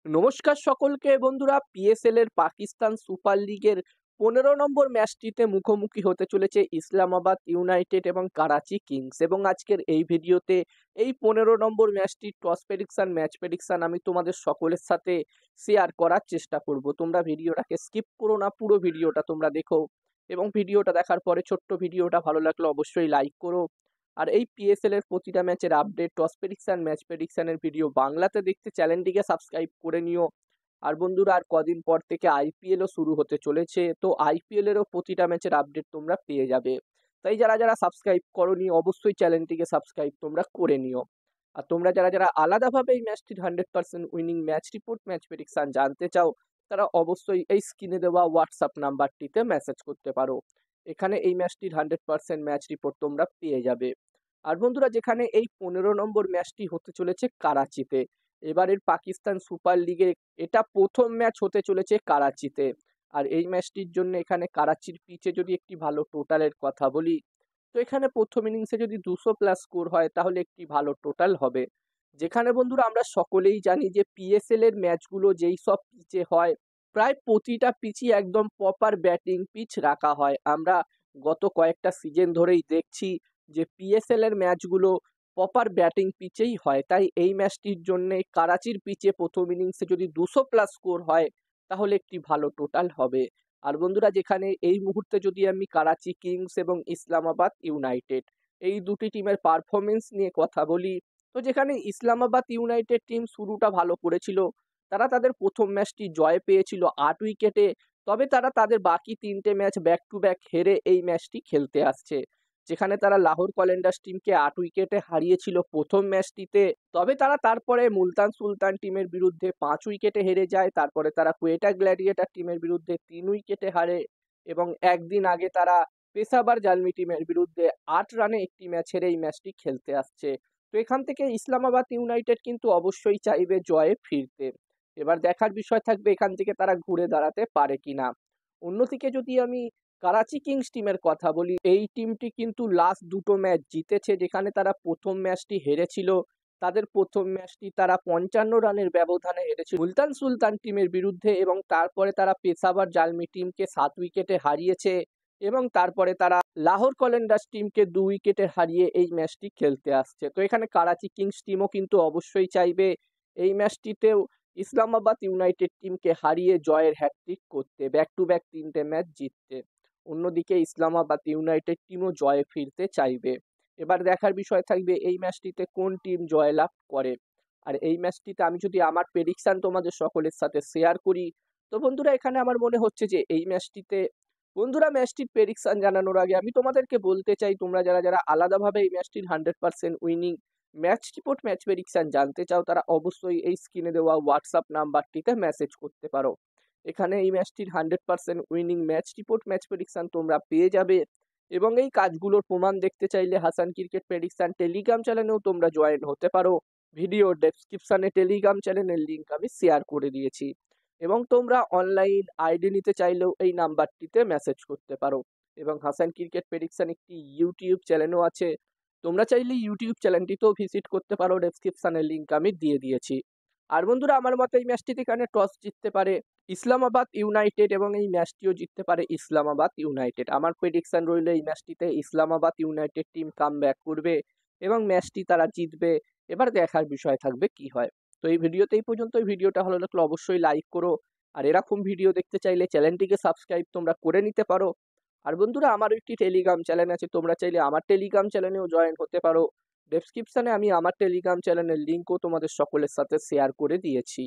নমস্কার সকলকে বন্ধুরা। পিএসএল এর পাকিস্তান সুপার লিগের ১৫ নম্বর ম্যাচটিতে মুখোমুখি হতে চলেছে ইসলামাবাদ ইউনাইটেড এবং করাচি কিংস। এবং আজকের এই ভিডিওতে এই ১৫ নম্বর ম্যাচটির টস প্রেডিকশন, ম্যাচ প্রেডিকশন আমি তোমাদের সকলের সাথে শেয়ার করার চেষ্টা করব। তোমরা ভিডিওটাকে স্কিপ করো না, পুরো ভিডিওটা তোমরা দেখো। এবং ভিডিওটা দেখার পরে ছোট্ট ভিডিওটা ভালো লাগলে অবশ্যই লাইক করো। আর এই পিএসএল এর প্রতিটা ম্যাচের আপডেট, টস প্রেডিকশন, ম্যাচ প্রেডিকশনের ভিডিও বাংলাতে দেখতে চ্যানেলটিকে সাবস্ক্রাইব করে নিও। আর বন্ধুরা, আর কদিন পর থেকে আইপিএলও শুরু হতে চলেছে, তো আইপিএল এরও প্রতিটা ম্যাচের আপডেট তোমরা পেয়ে যাবে। তাই যারা যারা সাবস্ক্রাইব করোনি অবশ্যই চ্যানেলটিকে সাবস্ক্রাইব তোমরা করে নিও। আর তোমরা যারা যারা আলাদাভাবে এই ম্যাচটির 100% winning match report, match prediction জানতে চাও, তারা অবশ্যই এই স্ক্রিনে দেওয়া হোয়াটসঅ্যাপ নাম্বারটিতে মেসেজ করতে পারো। এখানে এই ম্যাচটির 100% ম্যাচ রিপোর্ট তোমরা পেয়ে যাবে। আর বন্ধুরা, যেখানে এই ১৫ নম্বর ম্যাচটি হতে চলেছে করাচিতে, এবারের পাকিস্তান সুপার লিগে এটা প্রথম ম্যাচ হতে চলেছে করাচিতে। আর এই ম্যাচটির জন্য এখানে করাচির পিচে যদি একটি ভালো টোটালের কথা বলি, তো এখানে প্রথম ইনিংসে যদি 200+ স্কোর হয় তাহলে একটি ভালো টোটাল হবে। যেখানে বন্ধুরা আমরা সকলেই জানি যে পিএসএল এর ম্যাচগুলো যেই সব পিচে হয়, প্রায় প্রতিটা পিচই একদম প্রপার ব্যাটিং পিচ রাখা হয়। আমরা গত কয়েকটা সিজন ধরেই দেখছি যে পিএসএল এর ম্যাচগুলো প্রপার ব্যাটিং পিচেই হয়। তাই এই ম্যাচটির জন্যে করাচির পিচে প্রথম ইনিংসে যদি 200+ স্কোর হয় তাহলে একটি ভালো টোটাল হবে। আর বন্ধুরা, যেখানে এই মুহূর্তে যদি আমি করাচি কিংস এবং ইসলামাবাদ ইউনাইটেড এই দুটি টিমের পারফরমেন্স নিয়ে কথা বলি, তো যেখানে ইসলামাবাদ ইউনাইটেড টিম শুরুটা ভালো করেছিল, তারা তাদের প্রথম ম্যাচটি জয় পেয়েছিল ৮ উইকেটে। তবে তারা তাদের বাকি ৩টে ম্যাচ ব্যাক টু ব্যাক হেরে এই ম্যাচটি খেলতে আসছে। যেখানে তারা লাহোর কল্যান্ডার্স টিমকে ৮ উইকেটে হারিয়েছিল প্রথম ম্যাচটিতে। তবে তারা তারপরে মুলতান সুলতান টিমের বিরুদ্ধে ৫ উইকেটে হেরে যায়। তারপরে তারা কোয়েটা গ্ল্যাডিয়েটর টিমের বিরুদ্ধে ৩ উইকেটে হারে। এবং একদিন আগে তারা পেশাবার জালমি টিমের বিরুদ্ধে ৮ রানে একটি ম্যাচ হেরে এই ম্যাচটি খেলতে আসছে। তো এখান থেকে ইসলামাবাদ ইউনাইটেড কিন্তু অবশ্যই চাইবে জয়ে ফিরতে। এবার দেখার বিষয় থাকবে এখান থেকে তারা ঘুরে দাঁড়াতে পারে কিনা। অন্যদিকে যদি আমি করাচি কিংস টিমের কথা বলি, এই টিমটি কিন্তু লাস্ট দুটো ম্যাচ জিতেছে। যেখানে তারা প্রথম ম্যাচটি হেরেছিল, তাদের প্রথম ম্যাচটি তারা ৫৫ রানের ব্যবধানে হেরেছিল মুলতান সুলতান টিমের বিরুদ্ধে। এবং তারপরে তারা পেশাবার জালমি টিমকে ৭ উইকেটে হারিয়েছে। এবং তারপরে তারা লাহোর কল্যান্ডার্স টিমকে ২ উইকেটে হারিয়ে এই ম্যাচটি খেলতে আসছে। তো এখানে করাচি কিংস টিমও কিন্তু অবশ্যই চাইবে এই ম্যাচটিতেও ইসলামাবাদ ইউনাইটেড টিমকে হারিয়ে জয়ের হ্যাটট্রিক করতে, ব্যাক টু ব্যাক ৩টে ম্যাচ জিততে। অন্যদিকে ইসলামাবাদ ইউনাইটেড টিমও জয়ে ফিরতে চাইবে। এবার দেখার বিষয় থাকবে এই ম্যাচটিতে কোন টিম জয়লাভ করে। আর এই ম্যাচটিতে আমি যদি আমার প্রেডিকশন তোমাদের সকলের সাথে শেয়ার করি, তো বন্ধুরা এখানে আমার মনে হচ্ছে যে এই ম্যাচটিতে, বন্ধুরা ম্যাচটির প্রেডিকশন জানানোর আগে আমি তোমাদেরকে বলতে চাই, তোমরা যারা যারা আলাদাভাবে এই ম্যাচটির 100% winning match report, match prediction জানতে চাও, তারা অবশ্যই এই স্ক্রিনে দেওয়া হোয়াটসঅ্যাপ নাম্বারটিতে মেসেজ করতে পারো। এখানে এই ম্যাচটির 100% winning match report, match prediction তোমরা পেয়ে যাবে। এবং এই কাজগুলোর প্রমাণ দেখতে চাইলে হাসান ক্রিকেট প্রেডিকশন টেলিগ্রাম চ্যানেলেও তোমরা জয়েন হতে পারো। ভিডিও ডেসক্রিপশনে টেলিগ্রাম চ্যানেলের লিঙ্ক আমি শেয়ার করে দিয়েছি। এবং তোমরা অনলাইন আইডি নিতে চাইলেও এই নাম্বারটিতে মেসেজ করতে পারো। এবং হাসান ক্রিকেট প্রেডিকশন একটি ইউটিউব চ্যানেলও আছে, তোমরা চাইলে ইউটিউব চ্যানেলটিতেও ভিজিট করতে পারো, ডেসক্রিপশনের লিঙ্ক আমি দিয়ে দিয়েছি। আর বন্ধুরা, আমার মতে এই ম্যাচটিতে এখানে টস জিততে পারে ইসলামাবাদ ইউনাইটেড এবং এই ম্যাচটিও জিততে পারে ইসলামাবাদ ইউনাইটেড। আমার প্রেডিকশন রইল এই ম্যাচটিতে ইসলামাবাদ ইউনাইটেড টিম কামব্যাক করবে এবং ম্যাচটি তারা জিতবে। এবার দেখার বিষয় থাকবে কি হয়। তো এই ভিডিওতে এই পর্যন্ত। ভিডিওটা ভালো লাগলে অবশ্যই লাইক করো। আর এরকম ভিডিও দেখতে চাইলে চ্যানেলটিকে সাবস্ক্রাইব তোমরা করে নিতে পারো। আর বন্ধুরা, আমারও একটি টেলিগ্রাম চ্যানেল আছে, তোমরা চাইলে আমার টেলিগ্রাম চ্যানেলেও জয়েন হতে পারো। ডেসক্রিপশনে আমি আমার টেলিগ্রাম চ্যানেলের লিঙ্কও তোমাদের সকলের সাথে শেয়ার করে দিয়েছি।